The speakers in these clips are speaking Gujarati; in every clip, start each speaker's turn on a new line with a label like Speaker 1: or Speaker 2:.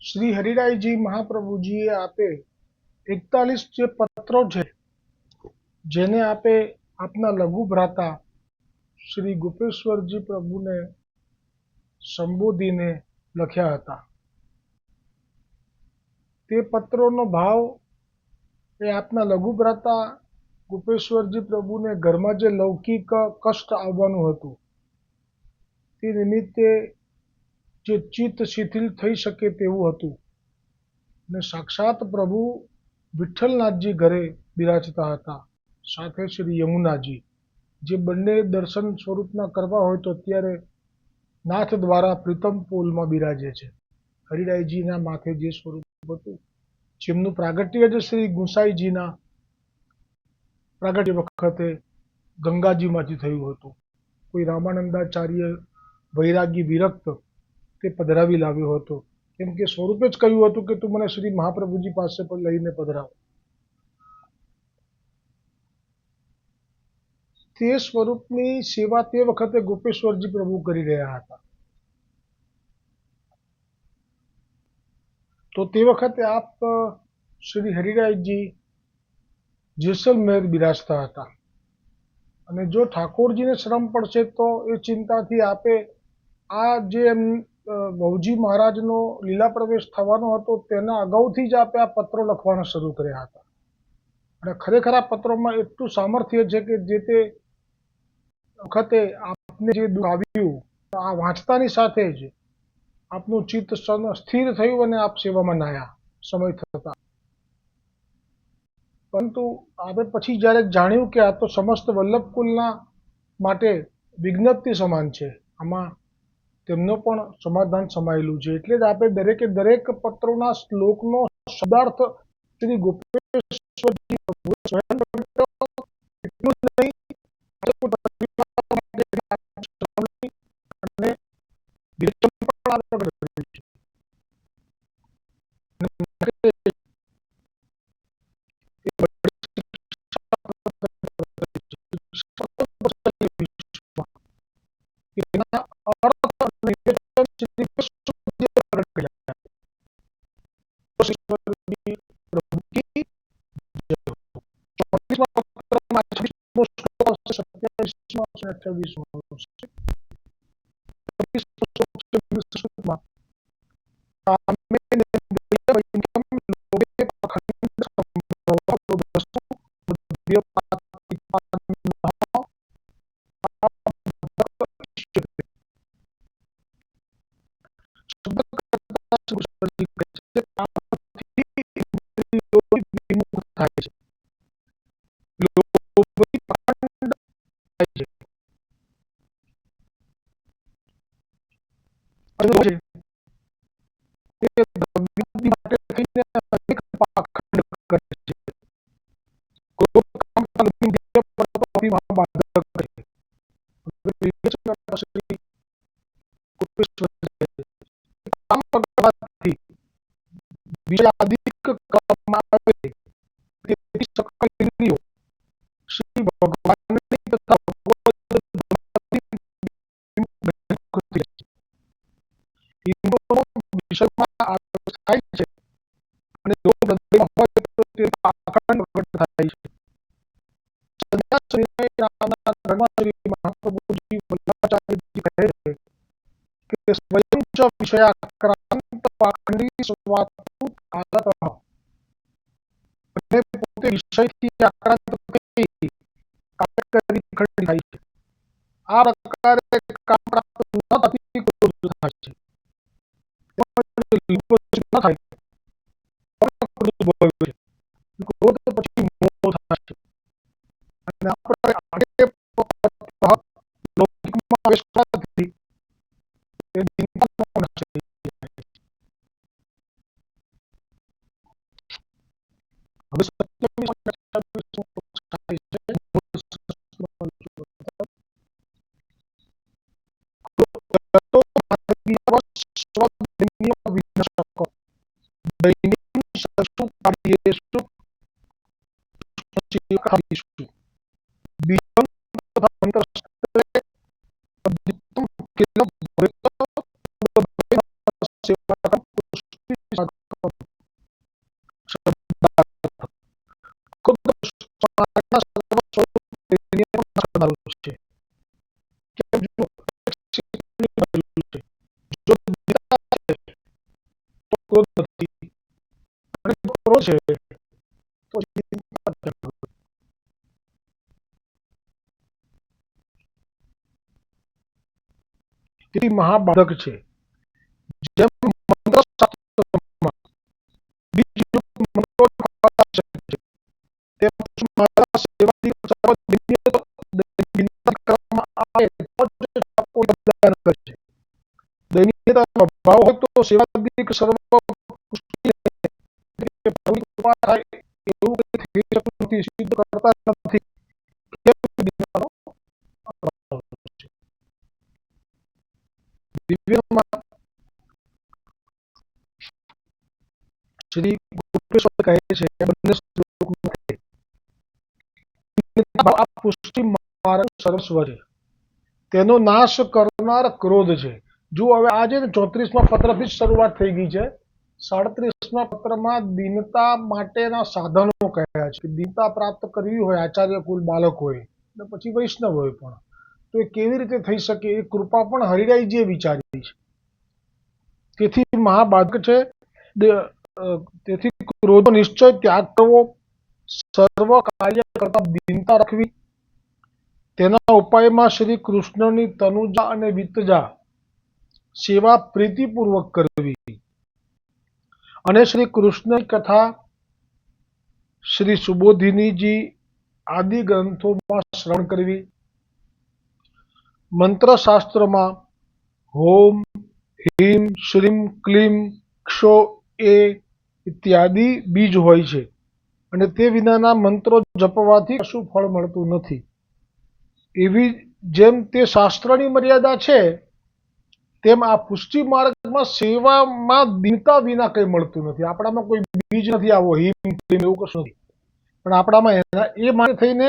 Speaker 1: શ્રી હરિરાયજી મહાપ્રભુજીએ આપે 41 જે પત્રો છે જેને આપે આપના લઘુ ભ્રાતા શ્રી ગોપેશ્વરજી પ્રભુને સંબોધીને લખ્યા હતા. તે પત્રોનો ભાવ એ આપના લઘુ ભ્રાતા ગોપેશ્વરજી પ્રભુને ઘરમાં જે લૌકિક કષ્ટ આવવાનું હતું તે નિમિત્તે જે ચિત્ત શિથિલ થઈ શકે તેવું હતું અને સાક્ષાત પ્રભુ વિઠ્ઠલનાથજી ઘરે બિરાજતા હતા, સાથે શ્રી યમુનાજી, જે બંને દર્શન સ્વરૂપના કરવા હોય તો અત્યારે નાથ દ્વારા પ્રીતમ પોલમાં બિરાજે છે. હરિરાયજીના માથે જે સ્વરૂપ હતું જેમનું પ્રાગટ્ય જ શ્રી ગુસાઈજીના પ્રાગટ્ય વખતે ગંગાજીમાંથી થયું હતું. કોઈ રામાનંદાચાર્ય વૈરાગી વિરક્ત તે પધરાવી લાવ્યો હતો, કેમ કે સ્વરૂપે જ કહ્યું હતું કે તું મને શ્રી મહાપ્રભુજી પાસે પણ લઈને પધરાવ. તે સ્વરૂપની સેવા તે વખતે ગોપેશ્વરજી પ્રભુ કરી રહ્યા હતા. તો તે વખતે આપ શ્રી હરિરાયજી જેસલમેર બિરાજતા હતા અને જો ઠાકોરજીને શ્રમ પડશે તો એ ચિંતાથી આપે આ જે વહુજી મહારાજનો લીલા પ્રવેશ થવાનો હતો તેના અગાઉથી જ આપે આ પત્રો લખવાના શરૂ કર્યા હતા. અને ખરેખર આ પત્રોમાં એટલું સામર્થ્ય છે કે જે તે વખતે આપને જે દુઃખ આવ્યું આ વાંચતાની સાથે જ આપનું ચિત્ત સ્થિર થયું અને આપ સેવામાં નાયા સમય થતા. પરંતુ આપણે પછી જ્યારે જાણ્યું કે આ તો સમસ્ત વલ્લભકુલના માટે વિજ્ઞપ્તિ સમાન છે, આમાં તેમનો પણ સમાધાન સમાયેલું છે, એટલે જ આપણે દરેકે દરેક પત્રોના શ્લોકનો શબ્દાર્થ શ્રી ગોપેશ્વરજી પ્રભુએ સ્વયં પ્રગટ્યો. એટલું જ નહીં, અને વિવેચન પણ આ પ્રગટ કર્યું છે. એના અર્થ અને વિવેચન શ્રી ગોપેશ્વરજીએ પ્રગટ કર્યા. પ્રભુ કી જય હો. 34મા પત્રમાં 28મો શ્લોક હશે, 27મો અને 28મો હશે. 27મો શ્લોક છે વિશુદ્ધમાં. સ્વયં ચ વિષયાક્રાંત પાખંડી સ્વાત્મક આલતઃ. અને પોતે વિષયથી આક્રાંત થઈ થાય છે. આ પ્રકારે કામ પ્રાપ્ત ન થતી ક્રોધ થાય છે. ક્રોધ પછી મોહ થાય છે. અને આપણે લૌકિકમાં વિશ્વાસથી એ ચિંતાનો નાશ થઈ જાય છે. હવે 27મો અને 28મો થાય છે. ક્રોધ નથી, અને જો ક્રોધ છે તો ચિંતા કેમ હોય? તેથી મહાબાધક છે. જેમ મંત્રશાસ્ત્રમાં બીજરૂપ મંત્રો ખવાતા છે, તેમ મારા સેવાથી દૈનિકતા કરવામાં આવે તો જ કોઈ પ્રદાન કરે છે. દૈનિકતાનો અભાવ હોય તો સેવાદિક સર્વ પુષ્ટિ કે ભગવતી કૃપા થાય એવું કંઈ થઈ શકતું નથી, સિદ્ધ કરતા નથી. કેમ? દૈનિકતાનો અભાવ છે. દિવ્યમાં શ્રી ગોપેશ્વર કહે છે, બંને શ્લોકમાં આ પુષ્ટિ માર્ગ સર્વસ્વ છે, તેનો નાશ કરનાર ક્રોધ છે. જો હવે આ છે ને 34મા પત્રથી જ શરૂઆત થઈ ગઈ છે. 37મા પત્રમાં દીનતા માટેના સાધનો કહ્યા છે. દીનતા પ્રાપ્ત કરવી હોય આચાર્ય કુલ બાલક હોય અને પછી વૈષ્ણવ હોય પણ, તો એ કેવી રીતે થઈ શકે? એ કૃપા પણ હરિરાયજીએ વિચારી છે. તેથી મહાબાધક છે. તેથી ક્રોધનો નિશ્ચય ત્યાગ કરવો, સર્વ કાર્ય કરતા દીનતા રાખવી, તેના ઉપાયમાં શ્રી કૃષ્ણની તનુજા અને વિતજા સેવા પ્રીતિપૂર્વક કરવી, અને શ્રી કૃષ્ણની કથા શ્રી સુબોધિનીજી આદિ ગ્રંથોમાં શ્રવણ કરવી, મંત્રશાસ્ત્રમાં હોમ, હીમ, શ્રીમ, ક્લીમ, ક્ષો એ ઇત્યાદિ બીજ હોય છે, અને તે વિનાના મંત્રો જપવાથી કશું ફળ મળતું નથી. એવી જેમ તે શાસ્ત્રની મર્યાદા છે, તેમ આ પુષ્ટિ માર્ગમાં સેવામાં દીનતા વિના કંઈ મળતું નથી. આપણામાં કોઈ બીજ નથી આવો હિમ ક્લીમ એવું કશું નથી, પણ આપણામાં એ માટે થઈને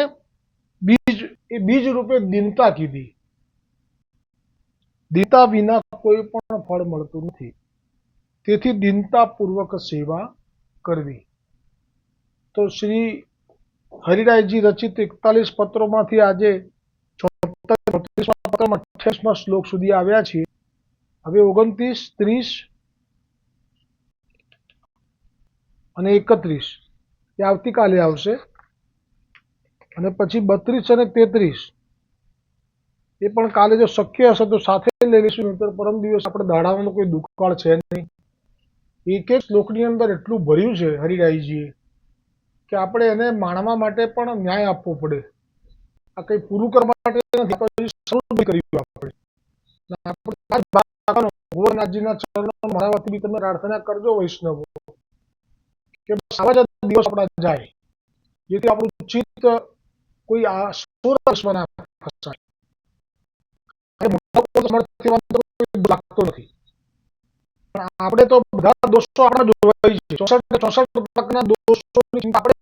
Speaker 1: બીજ રૂપે દીનતા કીધી. દીનતા વિના કોઈ પણ ફળ મળતું નથી. તેથી દીનતાપૂર્વક સેવા કરવી. તો શ્રી હરિરાયજી રચિત 41 પત્રોમાંથી આજે 34મા પત્રમાં 28મા શ્લોક સુધી આવ્યા છીએ. હવે 29, 30 અને 31 એ આવતીકાલે આવશે, અને પછી 32 અને 33 એ પણ કાલે જો શક્ય હશે તો સાથે લઈ લઈશું, નહીંતર પરમ દિવસ આપણે દાડાવાનો કોઈ દુકાળ છે નહીં. એક એક શ્લોકની અંદર એટલું ભર્યું છે હરિરાયજીએ કે આપણે એને માણવા માટે પણ ન્યાય આપવો પડે. આ કંઈ પૂરું કરવા માટે નથી, શરૂ કર્યું આપણે. ગોવર્ધનનાથજીના ચરણોમાં મારા વતી બી તમે પ્રાર્થના કરજો વૈષ્ણવો, કે બસ આવા જ દિવસ આપણા જાય, જેથી આપણું ચિત્ત કોઈ આ સોરસમાં ના ફસાય. લાગતો નથી, પણ આપણે તો બધા દોષો આપણા જોવાય છે. 64 પ્રકારના દોષોની ચિંતા આપણે